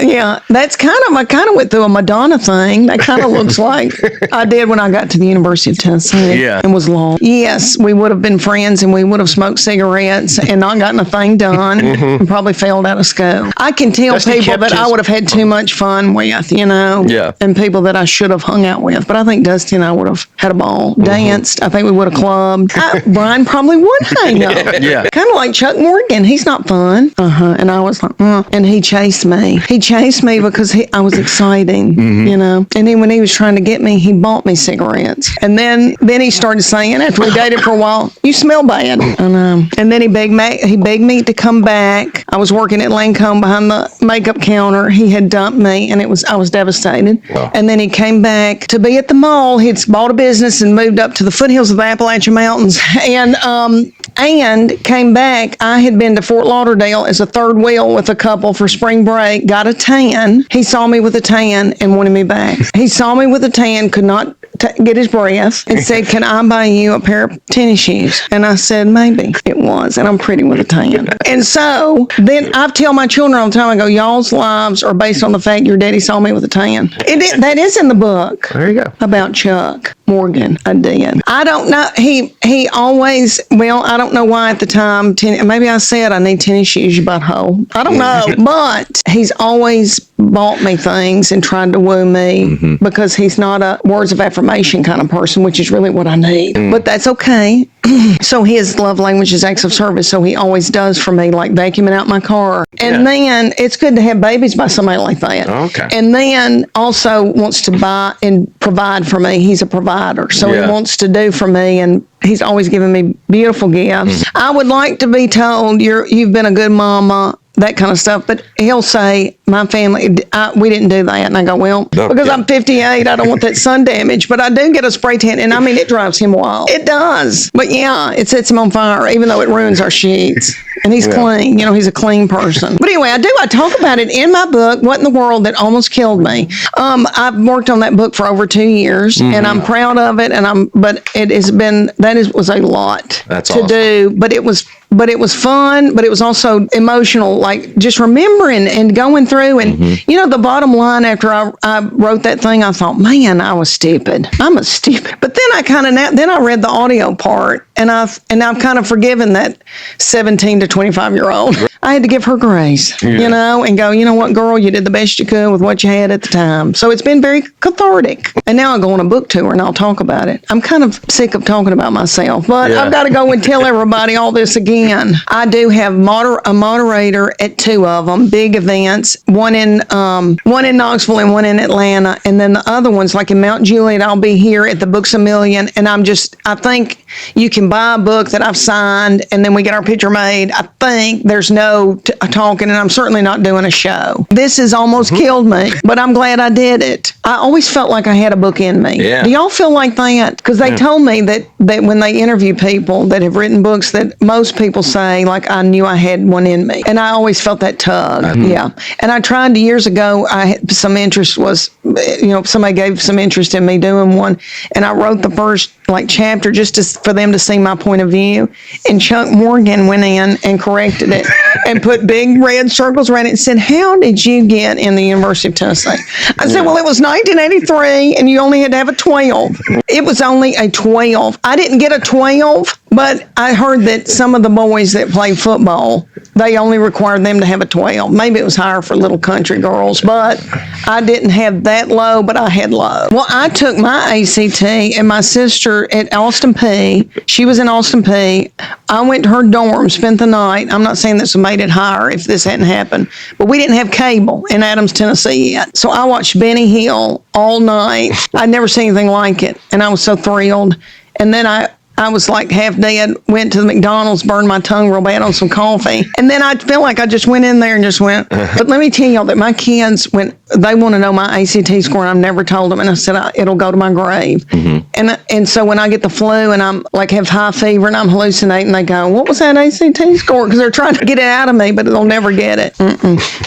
Yeah, that's I kind of went through a Madonna thing. That kind of looks like I did when I got to the University of Tennessee and was long. Yes, we would have been friends and we would have smoked cigarettes and not gotten a thing done and probably failed out of school. I can tell people that I would have had too much fun with, and people that I should have hung out with. But I think Dusty and I would have had a ball, danced. I think we would have clubbed. Brian probably would hang out. Kind of like Chuck Morgan. He's not fun. And I was like, and he chased me. He chased me because I was exciting, And then when he was trying to get me, he bought me cigarettes. And then he started saying, after we dated for a while, "You smell bad." And then he begged me to come back. I was working at Lancome behind the makeup counter. He had dumped me, and I was devastated. Wow. And then he came back to be at the mall. He'd bought a business and moved up to the foothills of the Appalachian Mountains. And came back. I had been to Fort Lauderdale as a third wheel with a couple for spring break, got a tan. He saw me with a tan and wanted me back. He saw me with a tan, could not get his breath, and said, "Can I buy you a pair of tennis shoes?" And I said, "Maybe." It was, and I'm pretty with a tan. And so then I tell my children all the time, I go, "Y'all's lives are based on the fact your daddy saw me with a tan." That is in the book. There you go. About Chuck Morgan. I did. I don't know. He always, I don't know why at the time, maybe I said I need tennis shoes, you butthole. I don't know. But he's always bought me things and tried to woo me because he's not a words of affirmation kind of person, which is really what I need. But that's okay. So his love language is acts of service. So he always does for me, like vacuuming out my car. And then it's good to have babies by somebody like that. Okay. And then also wants to buy and provide for me. He's a provider. So he wants to do for me, and he's always giving me beautiful gifts. I would like to be told you've been a good mama, that kind of stuff. But he'll say, my family, we didn't do that. And I go, well, because I'm 58, I don't want that sun damage. But I do get a spray tan, and I mean, it drives him wild. It does. But yeah, it sets him on fire, even though it ruins our sheets. And he's clean. He's a clean person. But anyway, I talk about it in my book, What in the World That Almost Killed Me. I've worked on that book for over 2 years, and I'm proud of it. But it has been, was a lot to do. But it was fun, but it was also emotional, like just remembering and going through. And, the bottom line after I wrote that thing, I thought, man, I was stupid. I'm a stupid. But then then I read the audio part, and I've kind of forgiven that 17 to 25-year-old. I had to give her grace, and go, you know what, girl, you did the best you could with what you had at the time. So it's been very cathartic. And now I go on a book tour and I'll talk about it. I'm kind of sick of talking about myself, but I've got to go and tell everybody all this again. I do have a moderator at 2 of them, big events, one in Knoxville and one in Atlanta. And then the other ones, like in Mount Juliet, I'll be here at the Books A Million. And I think you can buy a book that I've signed and then we get our picture made. I think there's no talking, and I'm certainly not doing a show. This has almost killed me, but I'm glad I did it. I always felt like I had a book in me. Yeah. Do y'all feel like that? Because they told me that when they interview people that have written books, that most people say, like, I knew I had one in me. And I always felt that tug. Yeah. And I tried years ago, I had some interest somebody gave some interest in me doing one. And I wrote the first chapter just for them to see my point of view. And Chuck Morgan went in and corrected it and put big red circles around it and said, "How did you get in the University of Tennessee?" I said, "Well, it was 1983 and you only had to have a 12. It was only a 12. I didn't get a 12, but I heard that some of the boys that play football, they only required them to have a 12. Maybe it was higher for little country girls, but I didn't have that low, but I had low. Well, I took my ACT, and my sister at Austin P, she was in Austin P. I went to her dorm, spent the night. I'm not saying this made it higher if this hadn't happened, but we didn't have cable in Adams, Tennessee yet. So I watched Benny Hill all night. I'd never seen anything like it, and I was so thrilled. And then I was like half dead, went to the McDonald's, burned my tongue real bad on some coffee. And then I feel like I just went in there and just went. But let me tell y'all that my kids, when they want to know my ACT score, I've never told them. And I said, it'll go to my grave. And so when I get the flu and I'm have high fever and I'm hallucinating, they go, "What was that ACT score?" Because they're trying to get it out of me, but they'll never get it.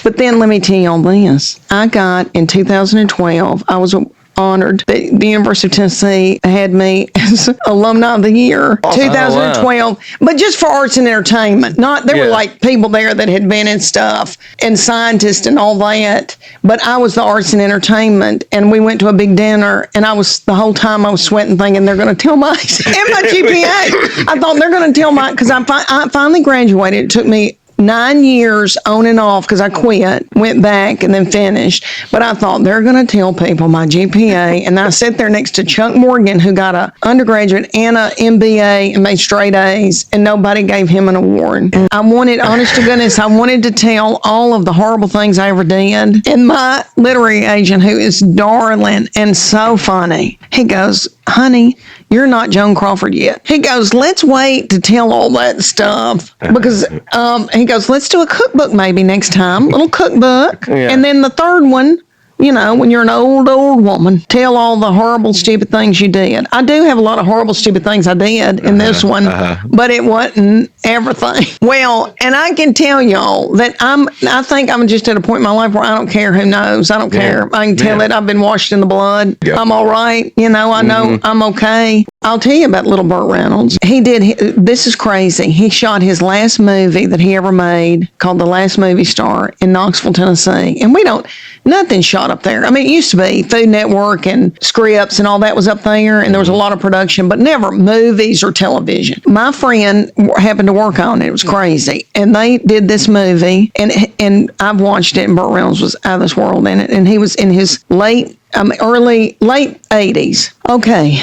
But then let me tell y'all this. I got, in 2012, I was honored that the University of Tennessee had me as Alumni of the Year, 2012, but just for arts and entertainment. There were like people there that had been in stuff and scientists and all that, but I was the arts and entertainment, and we went to a big dinner, and the whole time I was sweating thinking they're going to tell my GPA. I thought they're going to tell because I finally graduated. It took me 9 years on and off because I quit, went back, and then finished. But I thought they're going to tell people my GPA. And I sat there next to Chuck Morgan, who got an undergraduate and an MBA and made straight A's, and nobody gave him an award. I wanted, honest to goodness, I wanted to tell all of the horrible things I ever did. And my literary agent, who is darling and so funny, he goes, honey, you're not Joan Crawford yet. He goes, let's wait to tell all that stuff because he goes, let's do a cookbook maybe next time, little cookbook. Yeah. And then the third one, when you're an old woman, tell all the horrible, stupid things you did. I do have a lot of horrible, stupid things I did in this one, but it wasn't everything. Well, and I can tell y'all that I think I'm just at a point in my life where I don't care who knows. I don't care. I can tell it. I've been washed in the blood. Yep. I'm all right. I know I'm okay. I'll tell you about little Burt Reynolds. This is crazy. He shot his last movie that he ever made called The Last Movie Star in Knoxville, Tennessee. And nothing shot up there. I mean, it used to be Food Network and Scripps and all that was up there, and there was a lot of production, but never movies or television. My friend happened to work on it. It was crazy. And they did this movie, and I've watched it, and Burt Reynolds was out of this world in it, and he was in his late 80s. Okay,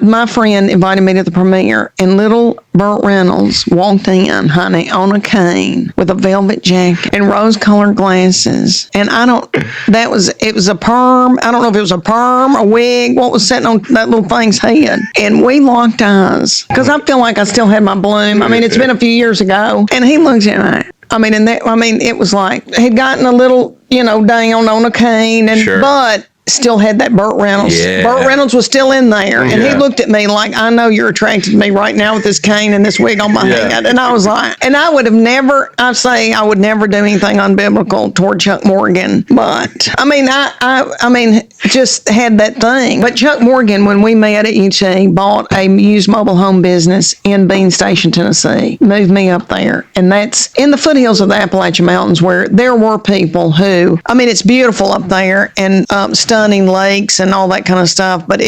my friend invited me to the premiere, and little Burt Reynolds walked in, honey, on a cane with a velvet jacket and rose-colored glasses. And it was a perm. I don't know if it was a perm, a wig, what was sitting on that little thing's head. And we locked eyes because I feel like I still had my bloom. I mean, it's been a few years ago. And he looks at me. It was like he'd gotten a little, down on a cane, but still had that Burt Reynolds. Yeah. Burt Reynolds was still in there, and he looked at me like, I know you're attracted to me right now with this cane and this wig on my head. And I was like, and I would never do anything unbiblical toward Chuck Morgan, but I just had that thing. But Chuck Morgan, when we met at UT, bought a used mobile home business in Bean Station, Tennessee, moved me up there, and that's in the foothills of the Appalachian Mountains, where there were people who, it's beautiful up there, and stunning lakes and all that kind of stuff, but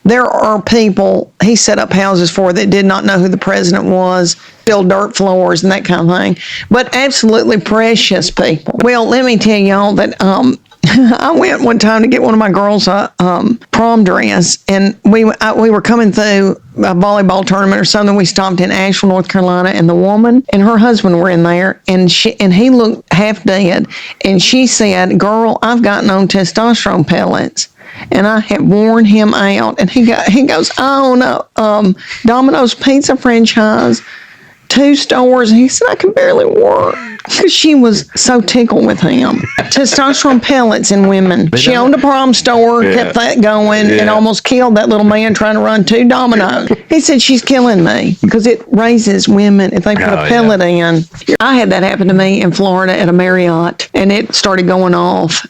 there are people he set up houses for that did not know who the president was, build dirt floors and that kind of thing, but absolutely precious people. Well, let me tell y'all that I went one time to get one of my girls a prom dress, and we were coming through a volleyball tournament or something. We stopped in Asheville, North Carolina, and the woman and her husband were in there, and he looked half dead, and she said, girl, I've gotten on testosterone pellets, and I have worn him out. And he goes, I own a Domino's pizza franchise, 2 stores. He said, I can barely work. Because she was so tickled with him. Testosterone pellets in women. She owned a prom store, kept that going, and almost killed that little man trying to run 2 Domino's. He said, she's killing me because it raises women if they put a pellet in. I had that happen to me in Florida at a Marriott, and it started going off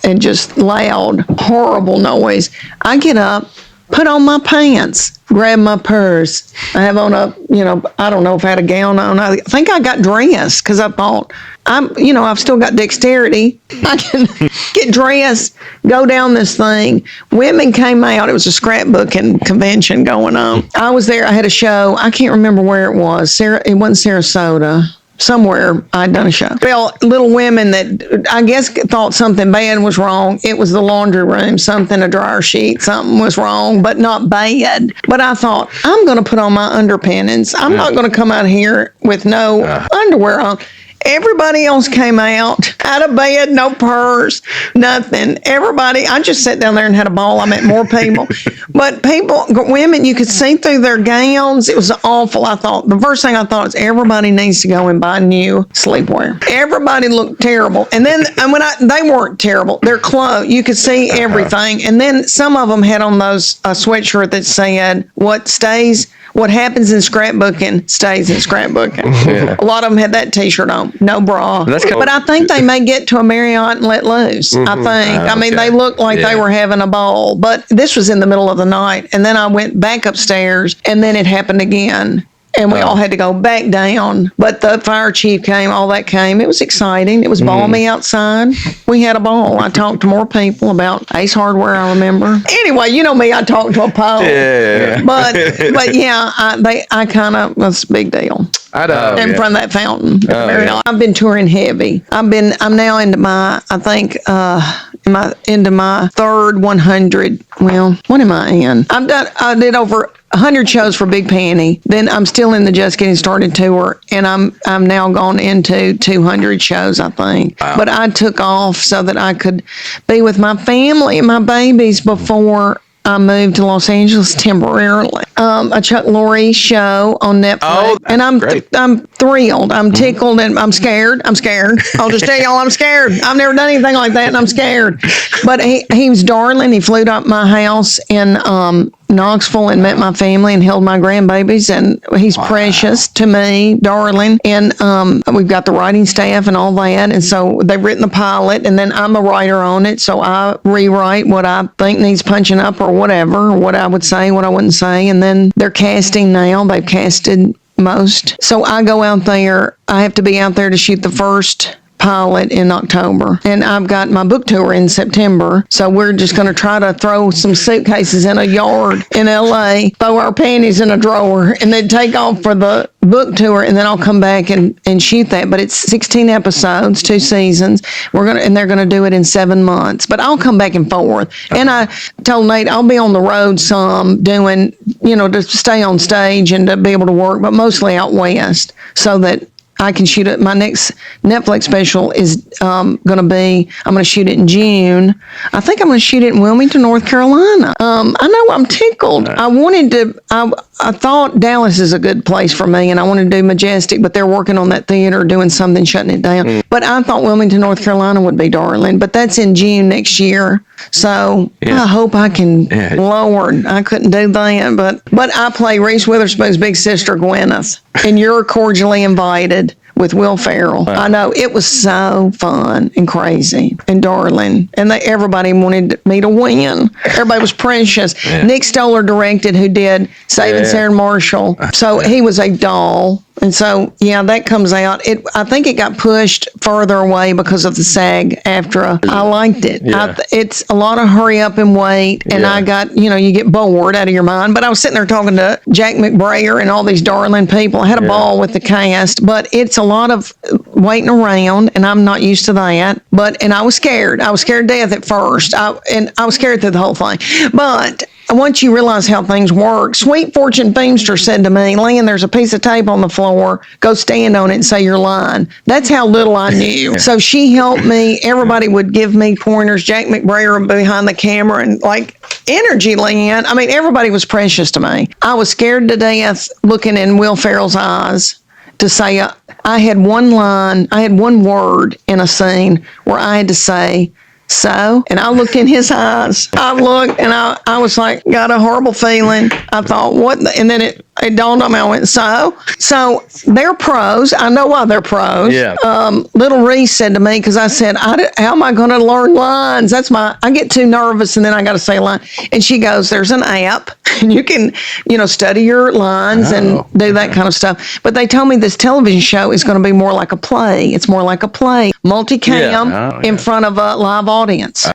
and just loud, horrible noise. I get up, put on my pants, grab my purse. I have on I don't know if I had a gown on. I think I got dressed because I thought, I've still got dexterity. I can get dressed, go down this thing. Women came out. It was a scrapbooking convention going on. I was there. I had a show. I can't remember where it was. It wasn't Sarasota. Somewhere I'd done a show. Well, little women that I guess thought something bad was wrong. It was the laundry room, a dryer sheet, something was wrong, but not bad. But I thought, I'm going to put on my underpinnings. I'm not going to come out here with no underwear on. Everybody else came out of bed, no purse, nothing. Everybody, I just sat down there and had a ball. I met more people. But women, you could see through their gowns. It was awful. The first thing I thought is everybody needs to go and buy new sleepwear. Everybody looked terrible. And then they weren't terrible. Their clothes, you could see everything. And then some of them had on those a sweatshirt that said, what stays what happens in scrapbooking stays in scrapbooking. A lot of them had that T-shirt on, no bra. But I think they may get to a Marriott and let loose. I think. I mean, they looked like they were having a ball. But this was in the middle of the night, and then I went back upstairs, and then it happened again. And we all had to go back down. But the fire chief came, all that came. It was exciting. It was balmy outside. We had a ball. I talked to more people about Ace Hardware, I remember. Anyway, you know me, I talked to a pole. Yeah. But yeah, I kind of, was a big deal. In front of that fountain. I've been touring heavy. I'm now into my, I think, into my third 100. Well, what am I in? I did over 100 shows for Big Panty. Then I'm still in the Just Getting Started tour, and I'm now gone into 200 shows, I think. Wow. But I took off so that I could be with my family and my babies before I moved to Los Angeles temporarily. A Chuck Lorre show on Netflix, and I'm thrilled. I'm tickled, and I'm scared. I'll just tell y'all, I'm scared. I've never done anything like that, and I'm scared. But he was darling. He flew to my house in Knoxville and met my family and held my grandbabies, and he's precious to me, darling. And we've got the writing staff and all that, and so they've written the pilot, and then I'm a writer on it, so I rewrite what I think needs punching up or whatever, what I would say, what I wouldn't say, and then they're casting now. They've casted most. So I go out there. I have to be out there to shoot the first pilot in October, and I've got my book tour in September, so we're just going to try to throw some suitcases in a yard in LA, throw our panties in a drawer, and then take off for the book tour, and then I'll come back and shoot that. But it's 16 episodes, 2 seasons. They're gonna do it in 7 months, but I'll come back and forth. And I told Nate I'll be on the road some doing, to stay on stage and to be able to work, but mostly out west, so that I can shoot it. My next Netflix special is I'm going to shoot it in June. I think I'm going to shoot it in Wilmington, North Carolina. I know I'm tickled. I thought Dallas is a good place for me, and I wanted to do Majestic, but they're working on that theater, doing something, shutting it down. But I thought Wilmington, North Carolina would be darling, but that's in June next year. So I hope I can, Lord, I couldn't do that. But I play Reese Witherspoon's big sister, Gwyneth, and you're cordially invited with Will Ferrell. I know, it was so fun and crazy and darling, and everybody wanted me to win. Everybody was precious. Nick Stoller directed, who did Saving Sarah Marshall, so he was a doll. And so, that comes out. I think it got pushed further away because of the SAG-AFTRA. I liked it. It's a lot of hurry up and wait, and I got, you get bored out of your mind. But I was sitting there talking to Jack McBrayer and all these darling people. I had a ball with the cast, but it's a lot of waiting around, and I'm not used to that. And I was scared. I was scared to death at first, and I was scared through the whole thing. But once you realize how things work, Sweet Fortune Beamster said to me, Leanne, there's a piece of tape on the floor. Go stand on it and say your line. That's how little I knew. So she helped me. Everybody would give me pointers. Jack McBrayer behind the camera, and energy, Leanne. I mean, everybody was precious to me. I was scared to death looking in Will Ferrell's eyes to say, I had one line, I had one word in a scene where I had to say, so, and I looked in his eyes. I looked, and I was like, got a horrible feeling. I thought, what? And then it dawned on me. I went, so they're pros. I know why they're pros. Yeah. Little Reese said to me, because I said, how am I going to learn lines? I get too nervous, and then I got to say a line. And she goes, there's an app, and you can, study your lines and do that kind of stuff. But they told me this television show is going to be more like a play. It's more like a play, multicam in front of a live audience.